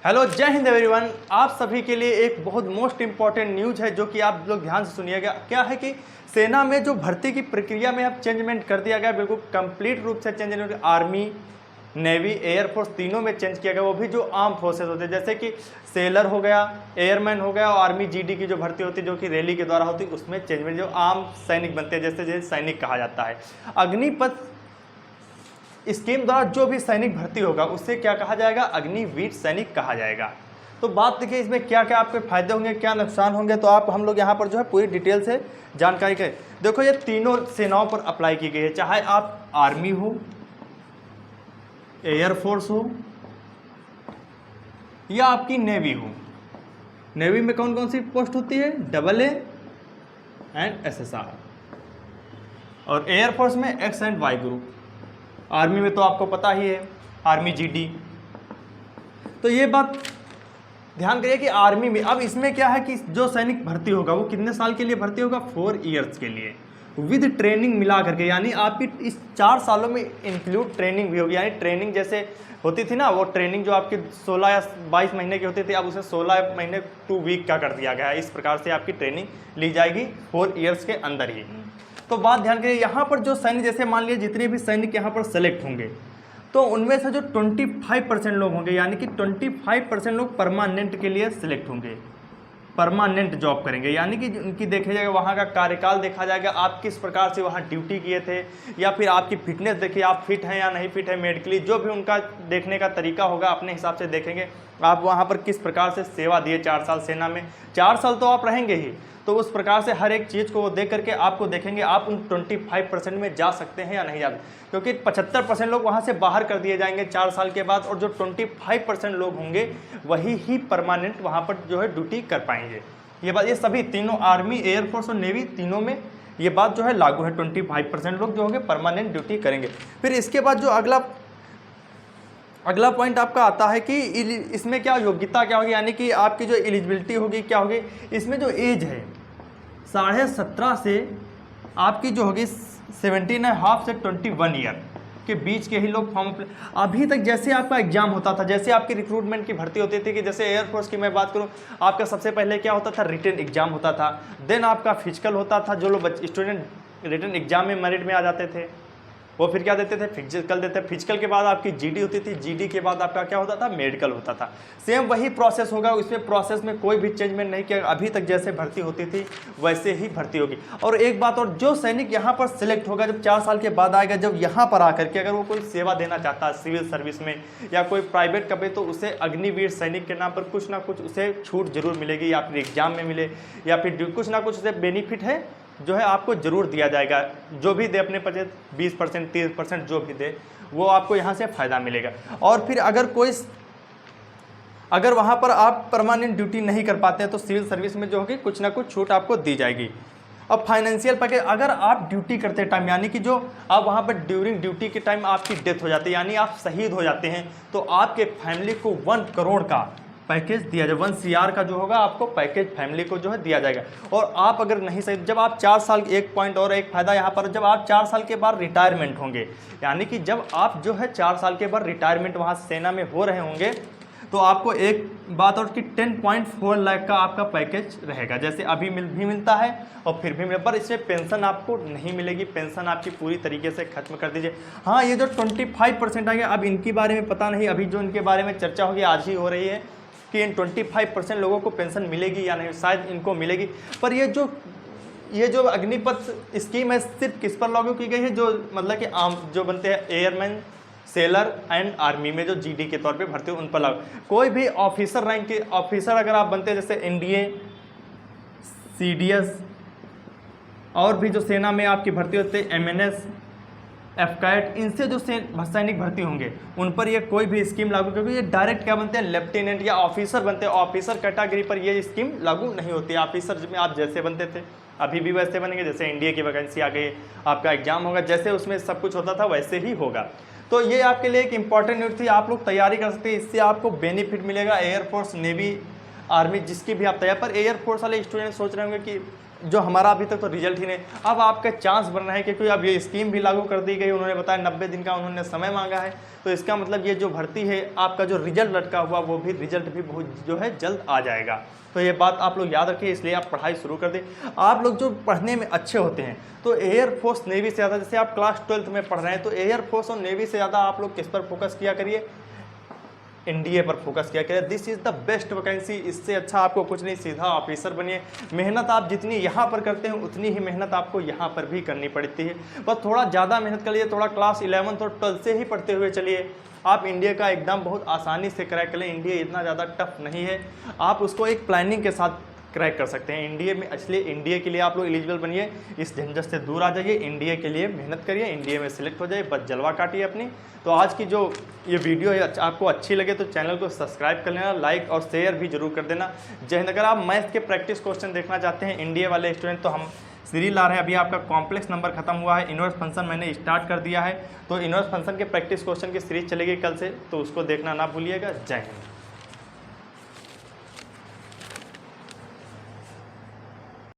Hello, जय Hind everyone. आप सभी के लिए एक बहुत मोस्ट इंपॉर्टेंट न्यूज है जो कि आप लोग ध्यान से सुनिएगा। क्या है कि सेना में जो भर्ती की प्रक्रिया में अब चेंजमेंट कर दिया गया, बिल्कुल कंप्लीट रूप से चेंजमेंट। आर्मी, नेवी, एयरफोर्स तीनों में चेंज किया गया। वो भी जो आर्म फोर्सेस होते हैं, जैसे कि सेलर हो गया, एयरमैन हो गया, और आर्मी जीडी की जो भर्ती होती है जो कि रैली के द्वारा होती है, उसमें चेंजमेंट। जो आर्म सैनिक बनते हैं, जैसे जैसे सैनिक कहा जाता है, अग्निपथ स्कीम द्वारा जो भी सैनिक भर्ती होगा उससे क्या कहा जाएगा? अग्निवीर सैनिक कहा जाएगा। तो बात देखिए इसमें क्या क्या आपके फायदे होंगे, क्या नुकसान होंगे, तो आप हम लोग यहाँ पर जो है पूरी डिटेल से जानकारी करें। देखो, ये तीनों सेनाओं पर अप्लाई की गई है, चाहे आप आर्मी हो, एयरफोर्स हो, या आपकी नेवी हो। नेवी में कौन कौन सी पोस्ट होती है? AA एंड SSR, और एयरफोर्स में X and Y group. Army में तो आपको पता ही है, आर्मी जीडी। तो ये बात ध्यान करिए कि आर्मी में अब इसमें क्या है कि जो सैनिक भर्ती होगा वो कितने साल के लिए भर्ती होगा? 4 ईयर्स के लिए, विद ट्रेनिंग मिला करके। यानी आपकी इस 4 सालों में इंक्लूड ट्रेनिंग भी होगी। यानी ट्रेनिंग जैसे होती थी ना, वो ट्रेनिंग जो आपकी 16 या 22 महीने की होती थी, अब उसे 16 महीने 2 वीक का कर दिया गया है। इस प्रकार से आपकी ट्रेनिंग ली जाएगी 4 ईयर्स के अंदर ही। तो बात ध्यान करिए, यहाँ पर जो सैनिक, जैसे मान लीजिए जितने भी सैनिक यहाँ पर सेलेक्ट होंगे, तो उनमें से जो 25% लोग होंगे, यानी कि 25% लोग परमानेंट के लिए सिलेक्ट होंगे, परमानेंट जॉब करेंगे। यानी कि उनकी देखा जाएगा, वहाँ का कार्यकाल देखा जाएगा, आप किस प्रकार से वहाँ ड्यूटी किए थे, या फिर आपकी फिटनेस देखिए, आप फिट हैं या नहीं फिट है मेडिकली, जो भी उनका देखने का तरीका होगा अपने हिसाब से देखेंगे। आप वहाँ पर किस प्रकार से सेवा दिए 4 साल सेना में, 4 साल तो आप रहेंगे ही, तो उस प्रकार से हर एक चीज़ को वो देख करके आपको देखेंगे आप उन 25% में जा सकते हैं या नहीं जा सकते। क्योंकि 75% लोग वहाँ से बाहर कर दिए जाएंगे 4 साल के बाद, और जो 25% लोग होंगे वही ही परमानेंट वहाँ पर जो है ड्यूटी कर पाएंगे। ये बात, ये सभी तीनों, आर्मी, एयरफोर्स और नेवी, तीनों में ये बात जो है लागू है। 25% लोग जो होंगे परमानेंट ड्यूटी करेंगे। फिर इसके बाद जो अगला पॉइंट आपका आता है कि इसमें क्या योग्यता क्या होगी, यानी कि आपकी जो एलिजिबिलिटी होगी क्या होगी। इसमें जो एज है 17.5 से आपकी जो होगी 17.5 से 21 ईयर के बीच के ही लोग फॉर्म। अभी तक जैसे आपका एग्जाम होता था, जैसे आपकी रिक्रूटमेंट की भर्ती होती थी, कि जैसे एयरफोर्स की मैं बात करूं, आपका सबसे पहले क्या होता था? रिटन एग्जाम होता था, देन आपका फिजिकल होता था। जो लोग स्टूडेंट रिटन एग्जाम में मेरिट में आ जाते थे वो फिर क्या देते थे? फिजिकल देते। फिजिकल के बाद आपकी जीडी होती थी, जीडी के बाद आपका क्या होता था? मेडिकल होता था। सेम वही प्रोसेस होगा, इसमें प्रोसेस में कोई भी चेंजमेंट नहीं किया। अभी तक जैसे भर्ती होती थी वैसे ही भर्ती होगी। और एक बात और, जो सैनिक यहाँ पर सिलेक्ट होगा, जब 4 साल के बाद आएगा, जब यहाँ पर आकर के अगर वो कोई सेवा देना चाहता है सिविल सर्विस में या कोई प्राइवेट कंपनी, तो उसे अग्निवीर सैनिक के नाम पर कुछ ना कुछ उसे छूट जरूर मिलेगी, या फिर एग्जाम में मिले, या फिर कुछ ना कुछ उसे बेनिफिट है जो है आपको जरूर दिया जाएगा। जो भी दे अपने 20%, 30% जो भी दे, वो आपको यहाँ से फ़ायदा मिलेगा। और फिर अगर वहाँ पर आप परमानेंट ड्यूटी नहीं कर पाते हैं तो सिविल सर्विस में जो होगी कुछ ना कुछ छूट आपको दी जाएगी। अब फाइनेंशियल पैकेज, अगर आप ड्यूटी करते टाइम, यानी कि जो आप वहाँ पर ड्यूरिंग ड्यूटी के टाइम आपकी डेथ हो जाती है, यानी आप शहीद हो जाते हैं, तो आपके फैमिली को 1 करोड़ का पैकेज दिया जाए। 1 CR का जो होगा आपको पैकेज फैमिली को जो है दिया जाएगा। और आप अगर नहीं सही, जब आप 4 साल, एक पॉइंट और, एक फायदा यहाँ पर, जब आप 4 साल के बाद रिटायरमेंट होंगे, यानी कि जब आप जो है 4 साल के बाद रिटायरमेंट वहाँ सेना में हो रहे होंगे, तो आपको एक बात और कि 10.4 लाख का आपका पैकेज रहेगा। जैसे अभी भी मिलता है और फिर भी पर इसमें पेंशन आपको नहीं मिलेगी, पेंशन आपकी पूरी तरीके से खत्म कर दीजिए। हाँ, ये जो 25% आएंगे, अब इनके बारे में पता नहीं, अभी जो इनके बारे में चर्चा होगी, आज ही हो रही है कि इन 25% लोगों को पेंशन मिलेगी या नहीं, शायद इनको मिलेगी। पर ये जो अग्निपथ स्कीम है सिर्फ किस पर लागू की गई है? जो मतलब कि आम जो बनते हैं एयरमैन, सेलर एंड आर्मी में जो जीडी के तौर पे भर्ती हो, उन पर लागू। कोई भी ऑफिसर रैंक के ऑफिसर अगर आप बनते हैं, जैसे NDA, CDS, और भी जो सेना में आपकी भर्ती होती है MNS, FCAT, इनसे जो सैनिक भर्ती होंगे उन पर ये कोई भी स्कीम लागू, क्योंकि ये डायरेक्ट क्या बनते हैं? लेफ्टिनेंट या ऑफिसर बनते हैं। ऑफिसर कैटेगरी पर ये स्कीम लागू नहीं होती है। ऑफिसर में आप जैसे बनते थे अभी भी वैसे बनेंगे, जैसे NDA की वैकेंसी आ गई, आपका एग्जाम होगा, जैसे उसमें सब कुछ होता था वैसे ही होगा। तो ये आपके लिए एक इंपॉर्टेंट न्यूज़ थी, आप लोग तैयारी कर सकते हैं, इससे आपको बेनिफिट मिलेगा। एयरफोर्स, नेवी, आर्मी, जिसकी भी आप तैयार, पर एयरफोर्स वाले स्टूडेंट सोच रहे होंगे कि जो हमारा अभी तक तो रिजल्ट ही नहीं, अब आपका चांस बन रहा है क्योंकि अब ये स्कीम भी लागू कर दी गई, उन्होंने बताया 90 दिन का उन्होंने समय मांगा है, तो इसका मतलब ये जो भर्ती है आपका जो रिजल्ट लटका हुआ वो भी रिजल्ट भी बहुत जो है जल्द आ जाएगा। तो ये बात आप लोग याद रखिए, इसलिए आप पढ़ाई शुरू कर दें। आप लोग जो पढ़ने में अच्छे होते हैं तो एयरफोर्स नेवी से ज़्यादा, जैसे आप क्लास 12th में पढ़ रहे हैं तो एयरफोर्स और नेवी से ज़्यादा आप लोग किस पर फोकस किया करिए, एनडीए पर फोकस किया करिए। This is the best vacancy, इससे अच्छा आपको कुछ नहीं, सीधा ऑफिसर बनिए। मेहनत आप जितनी यहाँ पर करते हैं उतनी ही मेहनत आपको यहाँ पर भी करनी पड़ती है, बस थोड़ा ज़्यादा मेहनत करिए, थोड़ा क्लास 11th और 12th से ही पढ़ते हुए चलिए। आप इंडिया का एग्ज़ाम बहुत आसानी से क्रैक कर लें, इंडिया इतना ज़्यादा टफ नहीं है, आप उसको एक प्लानिंग के साथ क्रैक कर सकते हैं। इंडिया में इसलिए इंडिया के लिए आप लोग एलिजिबल बनिए, इस झंझट से दूर आ जाइए, इंडिया के लिए मेहनत करिए, इंडिया में सिलेक्ट हो जाइए, बस जलवा काटिए अपनी। तो आज की जो ये वीडियो है आपको अच्छी लगे तो चैनल को सब्सक्राइब कर लेना, लाइक और शेयर भी जरूर कर देना। जय हिंद। अगर आप मैथ के प्रैक्टिस क्वेश्चन देखना चाहते हैं इंडिया वाले स्टूडेंट तो हम सीरीज ला रहे हैं, अभी आपका कॉम्प्लेक्स नंबर खत्म हुआ है, इनवर्स फंक्शन मैंने स्टार्ट कर दिया है, तो इनवर्स फंक्शन के प्रैक्टिस क्वेश्चन की सीरीज चलेगी कल से, तो उसको देखना ना भूलिएगा। जय हिंद।